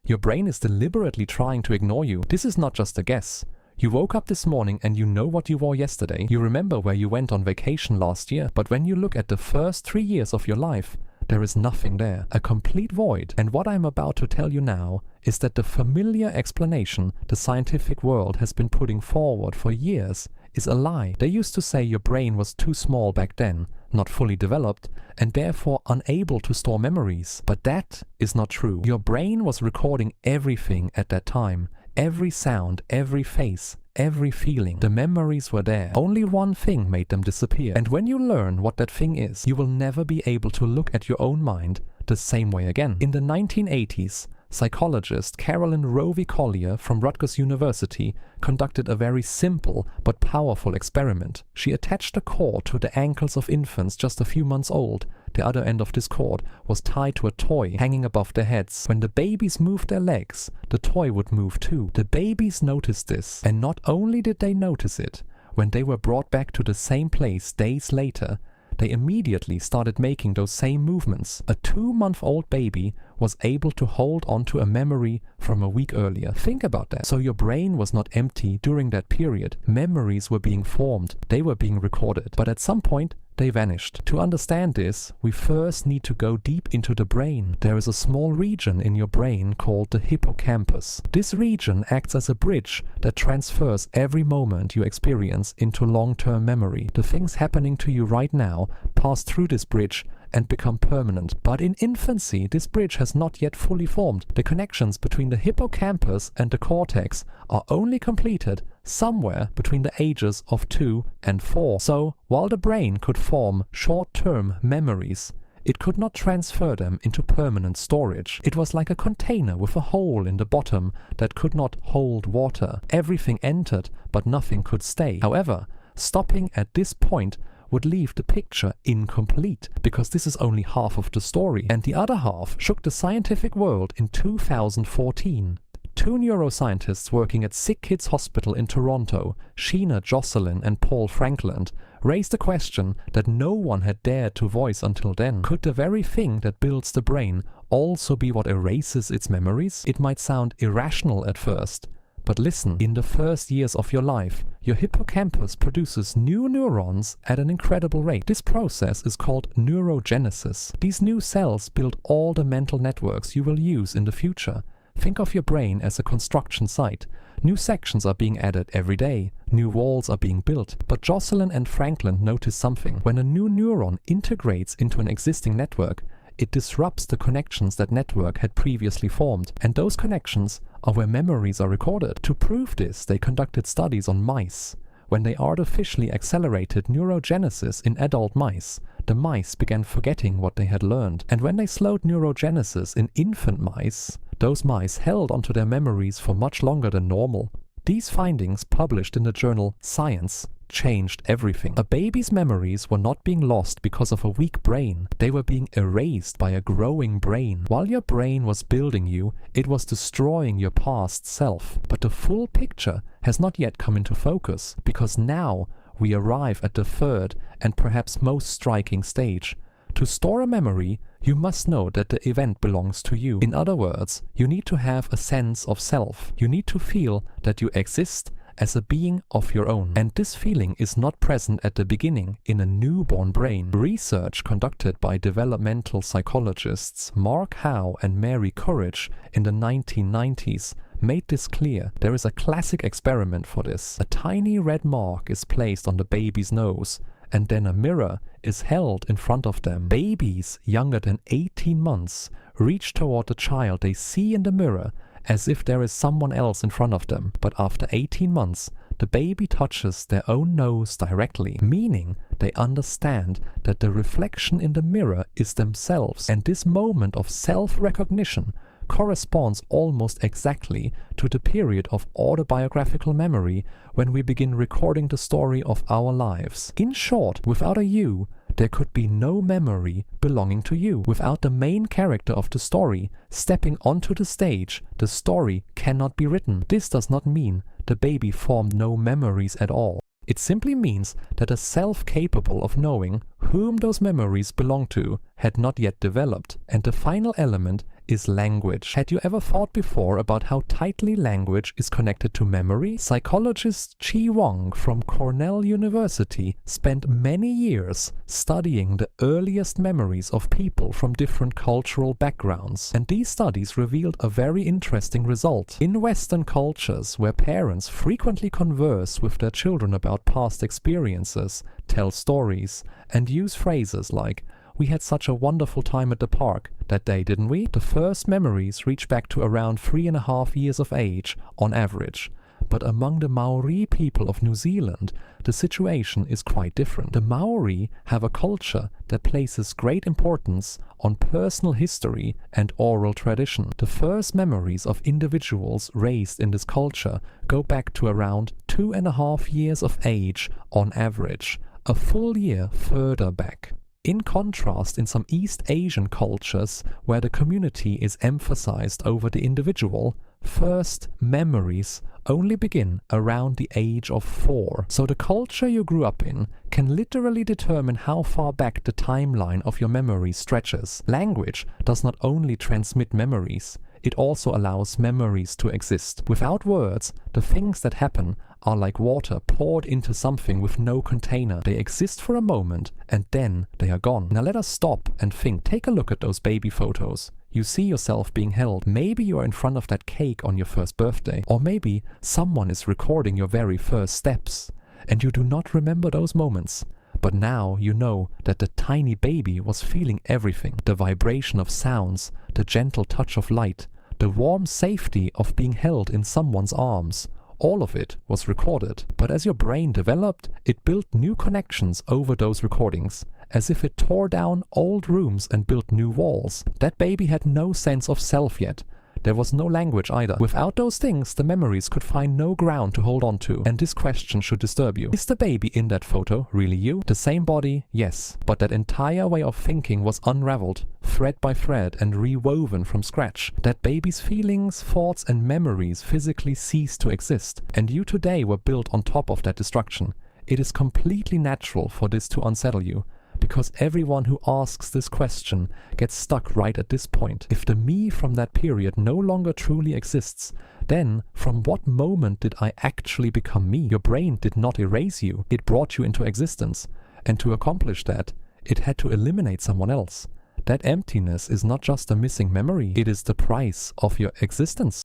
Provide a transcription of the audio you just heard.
Your brain is deliberately trying to ignore you. This is not just a guess. You woke up this morning and you know what you wore yesterday. You remember where you went on vacation last year. But when you look at the first 3 years of your life, there is nothing there, a complete void. And what I'm about to tell you now is that the familiar explanation the scientific world has been putting forward for years is a lie. They used to say your brain was too small back then, not fully developed, and therefore unable to store memories. But that is not true. Your brain was recording everything at that time. Every sound, every face, every feeling. The memories were there. Only one thing made them disappear. And when you learn what that thing is, you will never be able to look at your own mind the same way again. In the 1980s, psychologist Carolyn Rowe Collier from Rutgers University conducted a very simple but powerful experiment. She attached a cord to the ankles of infants just a few months old. The other end of this cord was tied to a toy hanging above their heads. When the babies moved their legs, the toy would move too. The babies noticed this, and not only did they notice it, when they were brought back to the same place days later, they immediately started making those same movements. A 2-month-old baby was able to hold onto a memory from a week earlier. Think about that. So your brain was not empty during that period. Memories were being formed. They were being recorded. But at some point, they vanished. To understand this, we first need to go deep into the brain. There is a small region in your brain called the hippocampus. This region acts as a bridge that transfers every moment you experience into long-term memory. The things happening to you right now pass through this bridge and become permanent. But in infancy, this bridge has not yet fully formed. The connections between the hippocampus and the cortex are only completed somewhere between the ages of 2 and 4. So, while the brain could form short-term memories, it could not transfer them into permanent storage. It was like a container with a hole in the bottom that could not hold water. Everything entered, but nothing could stay. However, stopping at this point would leave the picture incomplete, because this is only half of the story, and the other half shook the scientific world in 2014. 2 neuroscientists working at Sick Kids Hospital in Toronto, Sheena Jocelyn and Paul Frankland, raised a question that no one had dared to voice until then. Could the very thing that builds the brain also be what erases its memories? It might sound irrational at first, but listen, in the first years of your life, your hippocampus produces new neurons at an incredible rate. This process is called neurogenesis. These new cells build all the mental networks you will use in the future. Think of your brain as a construction site. New sections are being added every day. New walls are being built. But Jocelyn and Franklin noticed something. When a new neuron integrates into an existing network, it disrupts the connections that network had previously formed. And those connections are where memories are recorded. To prove this, they conducted studies on mice. When they artificially accelerated neurogenesis in adult mice, the mice began forgetting what they had learned. And when they slowed neurogenesis in infant mice, those mice held onto their memories for much longer than normal. These findings, published in the journal Science, changed everything. A baby's memories were not being lost because of a weak brain. They were being erased by a growing brain. While your brain was building you, it was destroying your past self. But the full picture has not yet come into focus, because now we arrive at the third and perhaps most striking stage. To store a memory, you must know that the event belongs to you. In other words, you need to have a sense of self. You need to feel that you exist as a being of your own. And this feeling is not present at the beginning in a newborn brain. Research conducted by developmental psychologists Mark Howe and Mary Courage in the 1990s made this clear. There is a classic experiment for this. A tiny red mark is placed on the baby's nose, and then a mirror is held in front of them. Babies younger than 18 months reach toward the child they see in the mirror as if there is someone else in front of them. But after 18 months, the baby touches their own nose directly, meaning they understand that the reflection in the mirror is themselves. And this moment of self-recognition corresponds almost exactly to the period of autobiographical memory when we begin recording the story of our lives. In short, without a you, there could be no memory belonging to you. Without the main character of the story stepping onto the stage, the story cannot be written. This does not mean the baby formed no memories at all. It simply means that a self capable of knowing whom those memories belong to had not yet developed. And the final element is language. Had you ever thought before about how tightly language is connected to memory? Psychologist Chi Wong from Cornell University spent many years studying the earliest memories of people from different cultural backgrounds. And these studies revealed a very interesting result. In Western cultures, where parents frequently converse with their children about past experiences, tell stories, and use phrases like, "We had such a wonderful time at the park that day, didn't we?" The first memories reach back to around 3.5 years of age on average. But among the Maori people of New Zealand, the situation is quite different. The Maori have a culture that places great importance on personal history and oral tradition. The first memories of individuals raised in this culture go back to around 2.5 years of age on average, a full year further back. In contrast, in some East Asian cultures, where the community is emphasized over the individual, first memories only begin around the age of 4. So the culture you grew up in can literally determine how far back the timeline of your memory stretches. Language does not only transmit memories, it also allows memories to exist. Without words, the things that happen are like water poured into something with no container. They exist for a moment and then they are gone. Now let us stop and think. Take a look at those baby photos. You see yourself being held. Maybe you are in front of that cake on your first birthday. Or maybe someone is recording your very first steps. And you do not remember those moments. But now you know that the tiny baby was feeling everything. The vibration of sounds, the gentle touch of light, the warm safety of being held in someone's arms. All of it was recorded. But as your brain developed, it built new connections over those recordings, as if it tore down old rooms and built new walls. That baby had no sense of self yet. There was no language either. Without those things, the memories could find no ground to hold on to. And this question should disturb you. Is the baby in that photo really you? The same body? Yes. But that entire way of thinking was unraveled, thread by thread, and rewoven from scratch. That baby's feelings, thoughts, and memories physically ceased to exist. And you today were built on top of that destruction. It is completely natural for this to unsettle you, because everyone who asks this question gets stuck right at this point. If the me from that period no longer truly exists, then from what moment did I actually become me? Your brain did not erase you, it brought you into existence. And to accomplish that, it had to eliminate someone else. That emptiness is not just a missing memory, it is the price of your existence.